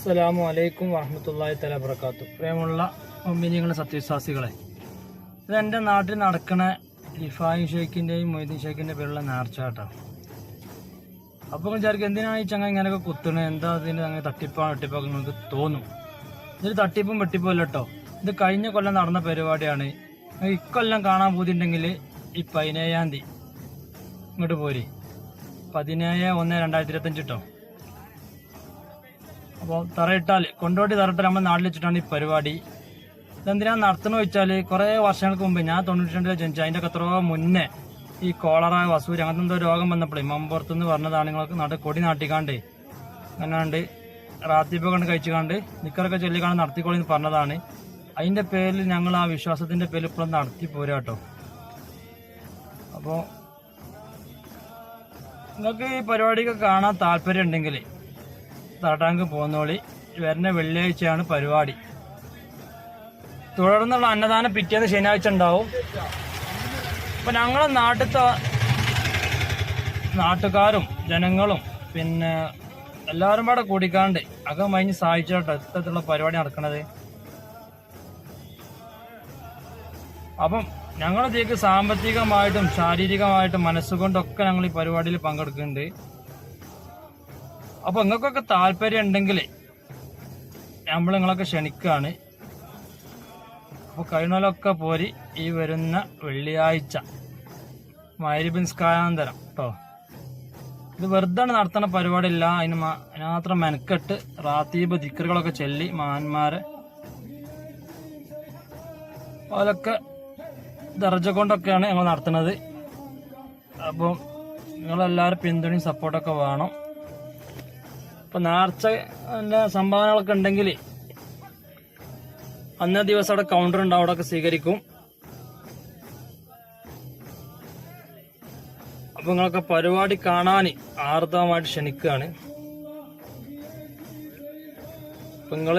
അസ്സലാമു അലൈക്കും വറഹ്മത്തുള്ളാഹി തആല വബറകാതുഹു. പ്രിയമുള്ള മുഅ്മിനീങ്ങളെ സത്യവിശ്വാസികളെ, ഇത് എൻ്റെ നാട്ടിൽ നടക്കണ റിഫായി ഷെയ്ഖിൻ്റെയും മൊയ്തീൻ ഷെയ്ഖിൻ്റെ പേരുള്ള നേർച്ചയാട്ടാണ്. അപ്പോൾ വിചാരിക്കും എന്തിനാണ് ഈ ചങ്ങ ഇങ്ങനെയൊക്കെ കുത്തണേ, എന്താ അതിന് അങ്ങനെ തട്ടിപ്പൊക്കെ നിങ്ങൾക്ക് തോന്നും. ഇതൊരു തട്ടിപ്പും വെട്ടിപ്പുമല്ല കേട്ടോ. ഇത് കഴിഞ്ഞ കൊല്ലം നടന്ന പരിപാടിയാണ്. ഇക്കൊല്ലം കാണാൻ പോയിട്ടുണ്ടെങ്കിൽ ഈ 17-ാം തീയതി ഇങ്ങോട്ട് പോരി, 17/1/2025 കേട്ടോ. അപ്പോൾ തറയിട്ടാൽ കൊണ്ടോട്ടി തറയിട്ടാൽ നമ്മുടെ നാട്ടിൽ വെച്ചിട്ടാണ് ഈ പരിപാടി. ഇതെന്തിനാ നടത്തണമെന്ന് വെച്ചാൽ കുറേ വർഷങ്ങൾക്ക് മുമ്പ്, ഞാൻ 92 ജനിച്ചു, അതിൻ്റെ എത്രയോ മുന്നേ ഈ കോളറ, വസൂരി അങ്ങനത്തെ എന്തോ രോഗം വന്നപ്പോഴേ മമ്പുറത്തുനിന്ന് പറഞ്ഞതാണ് നിങ്ങൾക്ക് കൊടി നാട്ടിക്കാണ്ട് അങ്ങനെയാണ്ട് റാത്തീപ്പൊക്കെ കണ്ട് കഴിച്ചുകാണ്ട് നിക്കറൊക്കെ ചൊല്ലിക്കാണ്ട് നടത്തിക്കോളിന്ന് പറഞ്ഞതാണ്. അതിൻ്റെ പേരിൽ ഞങ്ങൾ ആ വിശ്വാസത്തിൻ്റെ പേരിൽ ഇപ്പോഴും നടത്തി പോരാ കേട്ടോ. അപ്പോൾ നിങ്ങൾക്ക് ഈ പരിപാടിയൊക്കെ കാണാൻ താല്പര്യം ഉണ്ടെങ്കിൽ തടാങ്ക് പോന്നോളി. വരുന്ന വെള്ളിയാഴ്ചയാണ് പരിപാടി. തുടർന്നുള്ള അന്നദാനം പിറ്റേന്ന് ശനിയാഴ്ച ഉണ്ടാവും. അപ്പം ഞങ്ങളെ നാട്ടുകാരും ജനങ്ങളും പിന്നെ എല്ലാവരും പാടെ കൂടിക്കാണ്ട് അകം കഴിഞ്ഞ് സഹായിച്ചോട്ടോ ഇത്തരത്തിലുള്ള പരിപാടി നടക്കണത്. അപ്പം ഞങ്ങളിതേക്ക് സാമ്പത്തികമായിട്ടും ശാരീരികമായിട്ടും മനസ്സുകൊണ്ടൊക്കെ ഞങ്ങൾ ഈ പരിപാടിയിൽ പങ്കെടുക്കുന്നുണ്ട്. അപ്പൊ നിങ്ങൾക്കൊക്കെ താല്പര്യം ഉണ്ടെങ്കിൽ നമ്മൾ നിങ്ങളൊക്കെ ക്ഷണിക്കുകയാണ്. അപ്പോൾ കഴിഞ്ഞാലൊക്കെ പോരി ഈ വരുന്ന വെള്ളിയാഴ്ച മഗ്‌രിബ് നിസ്കാരാനന്തരം കേട്ടോ. ഇത് വെറുതെ നടത്തുന്ന പരിപാടിയില്ല. അതിന് മാത്രം മെനക്കെട്ട് റാത്തീബ് ദിക്റുകളൊക്കെ ചൊല്ലി മഹാന്മാരെ അതിലൊക്കെ ദർജ കൊണ്ടൊക്കെയാണ് ഞങ്ങൾ നടത്തുന്നത്. അപ്പം നിങ്ങളെല്ലാവരും പിന്തുണയും സപ്പോർട്ടൊക്കെ വേണം. ഇപ്പം നേർച്ചൻ്റെ സംഭാവനകളൊക്കെ ഉണ്ടെങ്കിൽ അന്നേ ദിവസം അവിടെ കൗണ്ടർ ഉണ്ടാവും, അവിടെയൊക്കെ സ്വീകരിക്കും. അപ്പം നിങ്ങളൊക്കെ പരിപാടി കാണാൻ ആർദ്രമായിട്ട് ക്ഷണിക്കുകയാണ്. അപ്പം നിങ്ങൾ